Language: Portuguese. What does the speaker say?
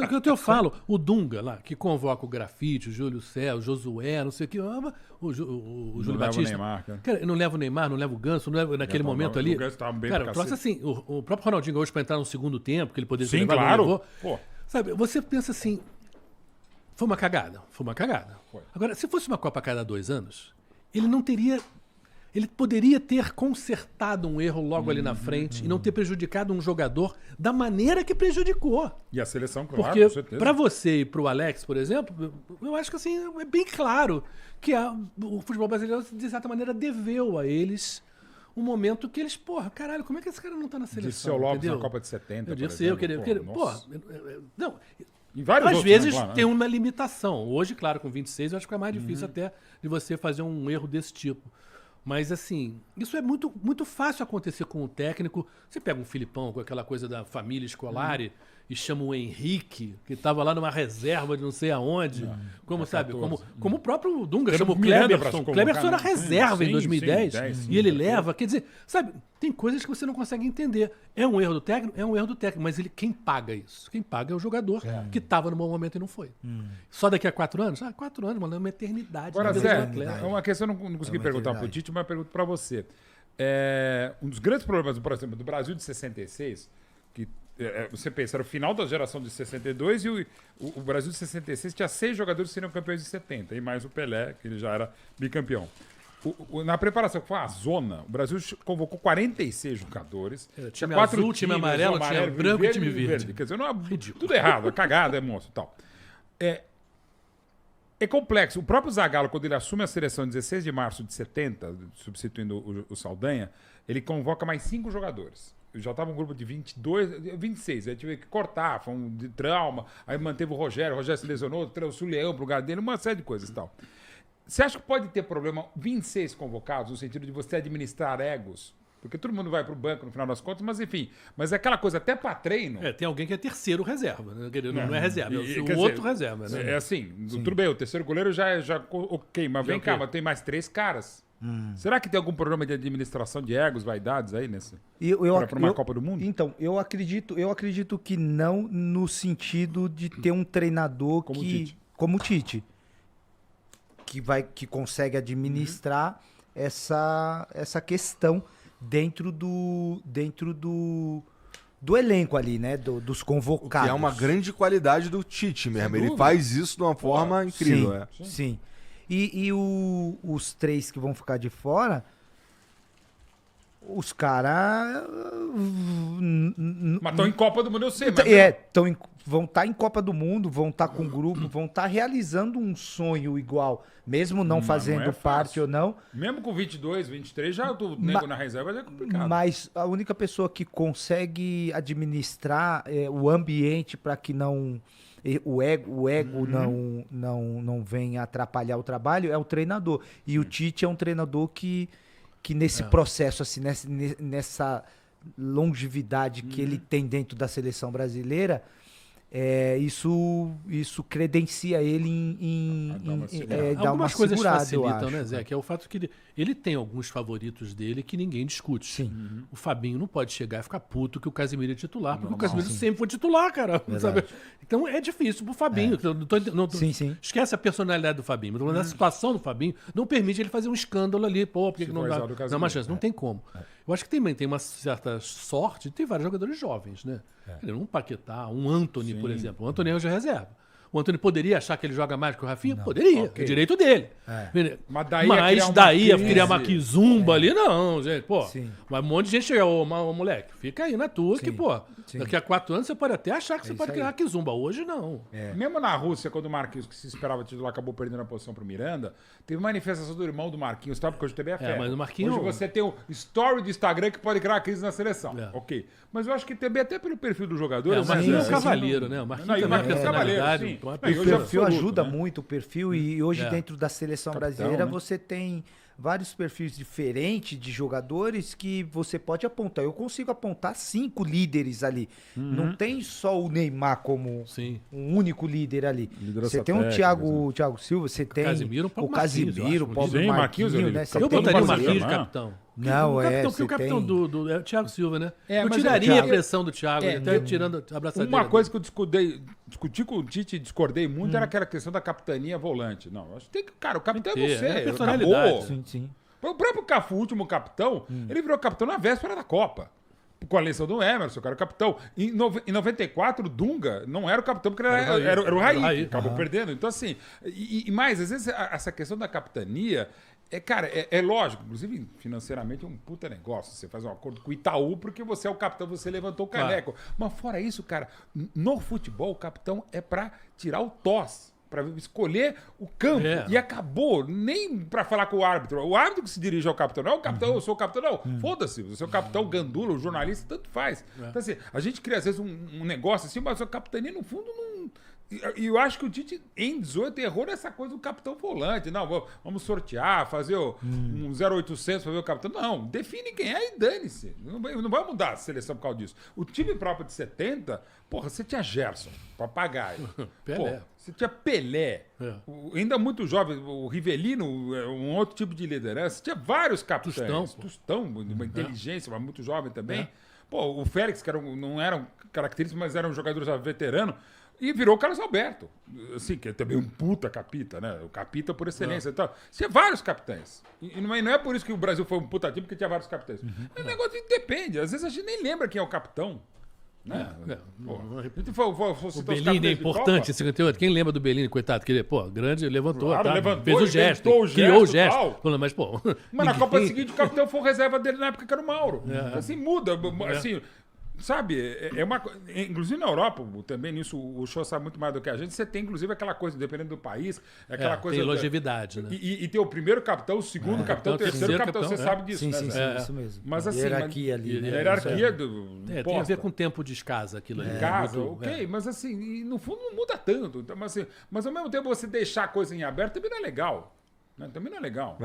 O que eu falo, o Dunga lá, que convoca o Grafite, o Júlio Céu, o Josué, não sei o que, o Júlio Batista. Neymar, cara. Cara, não leva o Neymar, não leva o Ganso, não leva naquele momento ali. O Ganso tava bem cara, pra o troço cacete. assim, o próprio Ronaldinho hoje para entrar no segundo tempo, que ele poderia Sim, ter levado, claro. não levou. Pô. Sabe, você pensa assim, foi uma cagada. Foi. Agora, se fosse uma Copa a cada 2 anos, ele não teria... Ele poderia ter consertado um erro logo ali na frente e não ter prejudicado um jogador da maneira que prejudicou. E a seleção, claro, Porque com certeza. pra você e pro Alex, por exemplo, eu acho que assim, é bem claro que o futebol brasileiro, de certa maneira, deveu a eles um momento que eles, porra, caralho, como é que esse cara não tá na seleção? Disse o Lopes entendeu? na Copa de 70, Eu por disse, exemplo. eu queria, Nossa. não, Em vários às outros, vezes né, claro, tem né? uma limitação. Hoje, claro, com 26, eu acho que é mais difícil até de você fazer um erro desse tipo. Mas, assim, isso é muito, muito fácil acontecer com o técnico. Você pega um Filipão com aquela coisa da família escolar e chama o Henrique, que estava lá numa reserva de não sei aonde. Como, sabe? 14. Como o próprio Dunga Era chama o Miranda pra Kleberson. se O convocar, Kleberson era né? reserva em Sim, 2010. sim, 10, sim, e ele perfeito. leva. Quer dizer, sabe, tem coisas que você não consegue entender. É um erro do técnico? É um erro do técnico. Mas quem paga isso? Quem paga é o jogador que estava no bom momento e não foi. Só daqui a 4 anos? 4 anos, mano, é uma eternidade. Agora, na vida Zé, do atleta. é uma questão que eu não consegui uma perguntar eternidade. pro Tite, mas eu pergunto pra você. Um dos grandes problemas, por exemplo, do Brasil de 66, que você pensa, era o final da geração de 62 e o Brasil de 66 tinha 6 jogadores que seriam campeões de 70, e mais o Pelé, que ele já era bicampeão. Na preparação, que foi a zona, o Brasil convocou 46 jogadores. Time tinha azul, time amarelo, tinha branco e time verde. Quer dizer, não é tudo errado, é cagada, é monstro e tal. É complexo. O próprio Zagallo, quando ele assume a seleção em 16 de março de 70, substituindo o Saldanha, ele convoca mais 5 jogadores. Já estava um grupo de 26. Aí tive que cortar, foi um de trauma. Aí manteve o Rogério se lesionou, trouxe o Leão pro lugar dele, uma série de coisas e tal. Você acha que pode ter problema 26 convocados, no sentido de você administrar egos? Porque todo mundo vai pro banco no final das contas, mas enfim. Mas é aquela coisa, até para treino. Tem alguém que é terceiro reserva, né? Não é reserva, é o quer outro dizer, reserva, né? É assim, tudo bem, o terceiro goleiro já ok, mas vem cá, ok. mas tem mais 3 caras. Será que tem algum problema de administração de egos, vaidades aí nesse? Para uma Copa do Mundo? Então, eu acredito que não no sentido de ter um treinador Como o Tite. como o Tite, que consegue administrar essa questão dentro do elenco ali, né? Dos Que convocados. é uma grande qualidade do Tite mesmo. Ele dúvida. faz isso de uma forma incrível. Sim, sim. E os 3 que vão ficar de fora, os caras... Mas estão em Copa do Mundo, eu sei, mas... Vão estar em Copa do Mundo, vão estar com grupo, vão estar realizando um sonho igual, mesmo não Mas fazendo não é parte fácil. ou não. Mesmo com 22, 23, já o nego na reserva já é complicado. Mas a única pessoa que consegue administrar o ambiente para que o ego não venha atrapalhar o trabalho é o treinador. E o Tite é um treinador que nesse processo, assim, nessa longevidade que ele tem dentro da seleção brasileira, isso credencia ele em dar uma Algumas coisas segurada, eu facilitam, acho. né, Zé? Que é o fato que ele tem alguns favoritos dele que ninguém discute. Sim. O Fabinho não pode chegar e ficar puto que o Casemiro é titular, porque o Casemiro sempre foi titular, cara. Sabe? Então é difícil pro Fabinho. Sim. Esquece a personalidade do Fabinho. Mas a situação do Fabinho não permite ele fazer um escândalo ali. Pô, por que Se que não for dá? exato do Não, Casemiro. uma chance. Não tem como. Eu acho que tem uma certa sorte. Tem vários jogadores jovens, né? Um Paquetá, um Anthony, por exemplo. O Anthony hoje é reserva. O Anthony poderia achar que ele joga mais que o Rafinha? Poderia. Ok. É direito dele. Mas daí Daí ia ia criar criar uma uma crise. quizumba ali, não, gente. Pô, Sim. mas um monte de gente chega, ô moleque, fica aí na tua, que, Sim. pô, Sim. daqui a 4 anos você pode até achar que você isso pode aí. criar uma quizumba. Hoje não. Mesmo na Rússia, quando o Marquinhos, que se esperava titular, acabou perdendo a posição pro Miranda, teve manifestação do irmão do Marquinhos, tá? Porque hoje também é fé. mas o Marquinhos- Hoje você tem o story do Instagram que pode criar crise na seleção. É. Ok. Mas eu acho que também, até pelo perfil do jogador... O Marquinhos é um sim, cavaleiro, né? O Marquinhos Não, e o também é uma Marquinhos é cavaleiro, personalidade. sim. uma Não, e O hoje pessoa- perfil absoluto, ajuda né? muito o perfil e hoje dentro da seleção brasileira né? você tem vários perfis diferentes de jogadores que você pode apontar. Eu consigo apontar 5 líderes ali. Não tem só o Neymar como Sim. um único líder ali. Liderança Você tem o técnica, Thiago Silva, você tem Casemiro, o o próprio Marquinhos, eu Casemiro, o acho. próprio Sim, Marquinhos, Marquinhos, né? ele- Você Eu tem botaria o Barcelona. Marquinhos de capitão. Não, o capitão, é, porque o você capitão tem- é o Thiago Silva, né? É, Eu mas tiraria é o a Thiago. pressão do Thiago, É, até tirando a abraçadeira. Uma coisa que eu discuti com o Tite e discordei muito era aquela questão da capitania volante. Não, acho que tem que. Cara, o capitão Tem que é ter, você. é personalidade. Acabou. Sim, sim. O próprio Cafu, o último capitão, ele virou capitão na véspera da Copa. Com a eleição do Emerson, cara, o capitão. Em 94, o Dunga não era o capitão, porque era o Raí, que acabou perdendo. Então, assim, e mais, às vezes, essa questão da capitania, cara, é lógico, inclusive financeiramente é um puta negócio. Você faz um acordo com o Itaú porque você é o capitão, você levantou o caneco. Mas fora isso, cara, no futebol, o capitão é pra tirar o tosse. Pra escolher o campo. E acabou. Nem pra falar com o árbitro. O árbitro que se dirige ao capitão. Não é o capitão, eu sou o capitão. Não. Foda-se. Você é o capitão, gandula, o jornalista, tanto faz. Então, assim, a gente cria, às vezes, um negócio assim, mas a capitania, no fundo, não. E eu acho que o Tite, em 18, errou nessa coisa do capitão volante. Não, vamos sortear, fazer um 0800 pra ver o capitão. Não, define quem é e dane-se. Não vai mudar a seleção por causa disso. O time próprio de 70, porra, você tinha Gerson, papagaio. Pelé. Porra, você tinha Pelé. Ainda muito jovem, o Rivelino, um outro tipo de liderança. Você tinha vários capitães. Tostão, uma inteligência, mas muito jovem também. Pô, o Félix, que não eram característicos, mas era um jogador já veterano. E virou o Carlos Alberto, assim, que é também um puta capita, né? O capita por excelência. Então, tinha vários capitães. E não é por isso que o Brasil foi um puta time, porque tinha vários capitães. O negócio depende. Às vezes a gente nem lembra quem é o capitão. Né? O Bellini é importante em 58. Quem lembra do Bellini, coitado? Que ele, grande, levantou, Claro, tá? levantou, fez o gesto, inventou o criou o gesto, gesto. tal. Mas, pô... Mas na Copa seguinte o capitão foi o reserva dele na época que era o Mauro. Assim, muda. Assim, sabe, inclusive na Europa, também nisso o show sabe muito mais do que a gente, você tem inclusive aquela coisa, dependendo do país, aquela coisa... Tem longevidade, né? E tem o primeiro capitão, o segundo capitão, o terceiro capitão, você sabe disso, Sim, né? sim, Zé? isso mesmo. Mas assim... Hierarquia ali, né? Hierarquia tem a ver com tempo de casa aquilo ali. Caso, ok, mas assim, e no fundo não muda tanto. Então, mas ao mesmo tempo você deixar a coisa em aberto também não é legal. Né? Também não é legal.